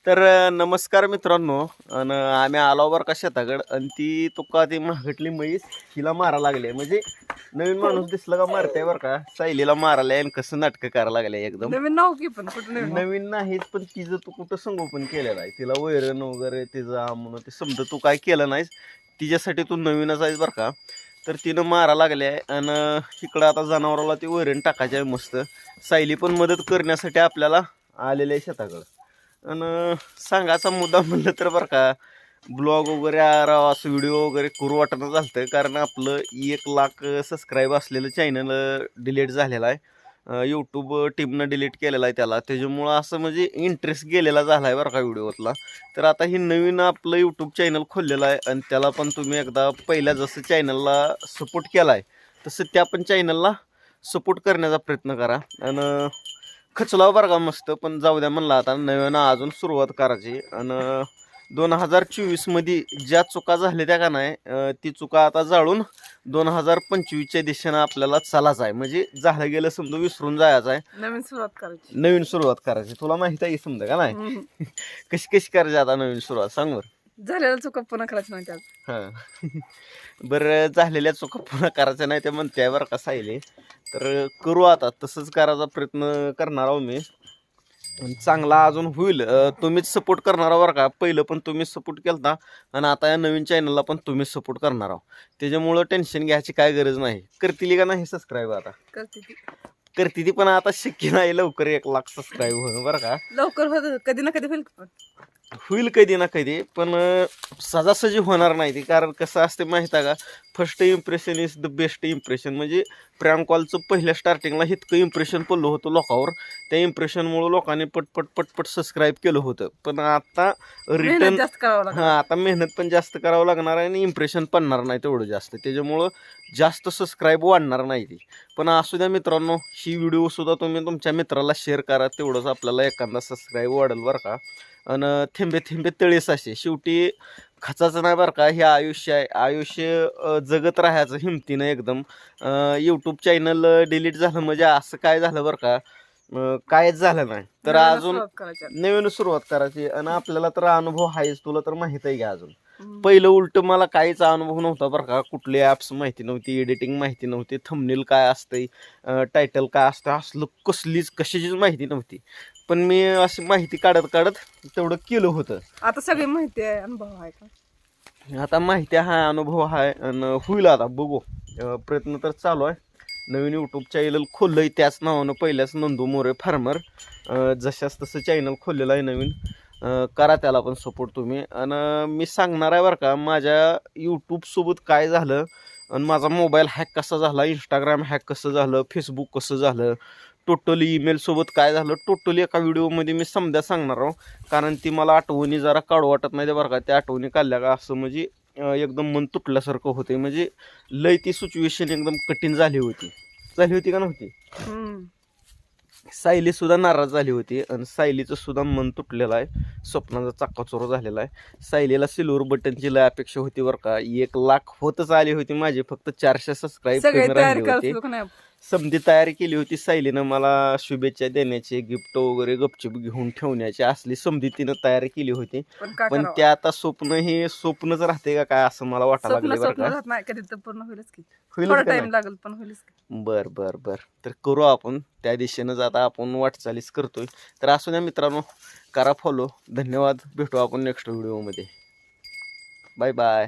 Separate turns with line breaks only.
तर नमस्कार मित्रांनो. आम्ही आलो बरं का शेताकडं आणि ती महागटली म्हैस हिला मारा लागले. म्हणजे नवीन माणूस दिसला का मारते बरं का. सायलीला मारायला आणि कसं नाटकं करायला लागले एकदम.
नवीन नाव की पण कुठं नवीन नाव?
नवीन नाहीच पण तिचं तू कुठं संगोपन केलेलं आहे. तिला वैरण वगैरे तिचं म्हणून ते समजा तू काय केलं नाहीस. तिच्यासाठी तू नवीनच आहेस बरं का. तर तिनं मारा लागले आहे आणि इकडं आता जनावराला ती वैरण टाकायची आहे मस्त. सायली पण मदत करण्यासाठी आपल्याला आलेले आहे शेताकडं. आणि सांगायचा मुद्दा म्हणलं तर बरं का, ब्लॉग वगैरे असं व्हिडिओ वगैरे करू वाटणं झालं कारण आपलं 1,00,000 सबस्क्राईब असलेलं चॅनल डिलीट झालेलं आहे. यूट्यूब टीमनं डिलीट केलेला आहे त्याला. त्याच्यामुळं असं म्हणजे इंटरेस्ट गेलेला झाला आहे बरं का व्हिडिओतला. तर आता ही नवीन आपलं यूट्यूब चॅनल खोललेलं आहे आणि त्याला पण तुम्ही एकदा पहिल्या जसं चॅनलला सपोर्ट केला आहे तसं त्या पण चॅनलला सपोर्ट करण्याचा प्रयत्न करा. आणि खचलाव बरं का मस्त, पण जाऊ द्या म्हणलं आता नव्यानं अजून सुरुवात करायची. आणि 2024मध्ये ज्या चुका झाल्या त्या का नाही ती चुका आता जाळून 2025च्या दिशेनं आपल्याला चालायचं आहे. म्हणजे झालं गेलं समजा विसरून जायचं आहे,
नवीन सुरुवात करायची.
नवीन सुरुवात करायची. तुला माहित आहे समजा का नाही कशी कशी करायची आता नवीन सुरुवात सांग बरं.
झालेला चुका पुन्हा करायची नाही त्यात.
हां बरं, झालेल्या चुका पुन्हा करायच्या नाही ते म्हणते बरं का सायली. तर करू आता तसंच करायचा प्रयत्न करणार आहो मी. आणि चांगला अजून होईल. तुम्हीच सपोर्ट करणार बरं का. पहिलं पण तुम्हीच सपोर्ट केलता आणि आता या नवीन चॅनलला पण तुम्हीच सपोर्ट करणार आहो. त्याच्यामुळं टेन्शन घ्यायची काय गरज नाही. करतील का नाही सबस्क्राईब आता? करते ती पण आता शक्य नाही लवकर 1,00,000 सबस्क्राईब होणं बरं का.
लवकर होत कधी ना कधी होईल पण.
होईल कधी ना कधी, पण सहजासहजी होणार नाही ती. कारण कसं असते माहीत आहे का, first impression is the best impression. म्हणजे प्रँक कॉलचं पहिल्या स्टार्टिंगला इतकं इम्प्रेशन पडलं होतं लोकांवर. त्या इम्प्रेशनमुळं लोकांनी पटपट पटपट सबस्क्राईब केलं होतं. पण आता रिटर्न
जास्त करावं लागेल.
हां, आता मेहनत पण जास्त करावं लागणार आहे आणि इम्प्रेशन पडणार नाही तेवढं जास्त. त्याच्यामुळं जास्त सबस्क्राईब वाढणार नाही ती. पण असू द्या मित्रांनो, ही व्हिडिओसुद्धा तुम्ही तुमच्या मित्राला शेअर करा. तेवढंच आपल्याला एखादा सबस्क्राईब वाढेल बरं का. आणि थेंबे थेंबे तळे साचे. शेवटी खचाचं नाही बरं का. हे आयुष्य आहे. आयुष्य जगत राहायचं हिमतीनं एकदम. यूट्यूब चॅनल डिलीट झालं म्हणजे असं काय झालं बरं का, कायच झालं नाही. तर
नवीन
अजून
सुरुवात करायची.
नवीन सुरुवात करायची. आणि आपल्याला तर अनुभव आहेच, तुला तर माहीत आहे की अजून. पहिलं उलट मला काहीच अनुभव नव्हता बरं का. कुठली ॲप्स माहिती नव्हती, एडिटिंग माहिती नव्हती, थंबनेल काय असतंय, टायटल काय असतं, असलं कसलीच कशाचीच माहिती नव्हती. पण मी अशी माहिती काढत काढत तेवढं केलं होतं.
आता सगळी माहिती आहे, अनुभव आहे का?
आता माहिती आहे, अनुभव आहे आणि होईल आता बघू. प्रयत्न तर चालू आहे. नवीन यूट्यूब चॅनल खोललं आहे त्याच नावानं, पहिल्याच नंदू मोरे फार्मर. जशाच तसं चॅनल खोललेलं आहे नवीन. करा त्याला पण सपोर्ट तुम्ही. आणि मी सांगणार आहे बरं का, माझ्या यूट्यूबसोबत काय झालं आणि माझा मोबाईल हॅक कसा झाला, इंस्टाग्राम हॅक कसं झालं, फेसबुक कसं झालं, टोटली ईमेलसोबत काय झालं, टोटली एका व्हिडिओमध्ये मी समजा सांगणार आहो. कारण ती मला आठवणी जरा काढू वाटत नाही बरं का. त्या आठवणी काढल्या का असं म्हणजे एकदम मन तुटल्यासारखं होते. म्हणजे लय ती सिच्युएशन एकदम कठीण झाली होती का नव्हती. सायली सुद्धा नाराज झाली होती आणि सायलीचं सुद्धा मन तुटलेलं आहे. स्वप्नाचा चक्काचूर झालेला आहे. सायलीला सिल्वर बटनची लय अपेक्षा होती बरं का. 1,00,000 होतच आली होती. माझी फक्त 400 सबस्क्राईब कमी राहिली होती. समधी तयारी केली होती सायलीनं मला शुभेच्छा देण्याची, गिफ्ट वगैरे गपचूप घेऊन ठेवण्याची, असली समधी तिनं तयारी केली होती. पण ते आता स्वप्न हे स्वप्नच राहते का काय असं मला वाटायला लागले बरं का.
कधी तर पूर्ण होईलच की.
होईल
थोडा टाइम लागेल पण होईलच की.
बर बर बर. तर करू आपण त्या दिशेनं आता आपण वाटचालीच करतोय. तर असू द्या मित्रांनो, करा फॉलो. धन्यवाद. भेटू आपण नेक्स्ट व्हिडिओमध्ये. Bye bye.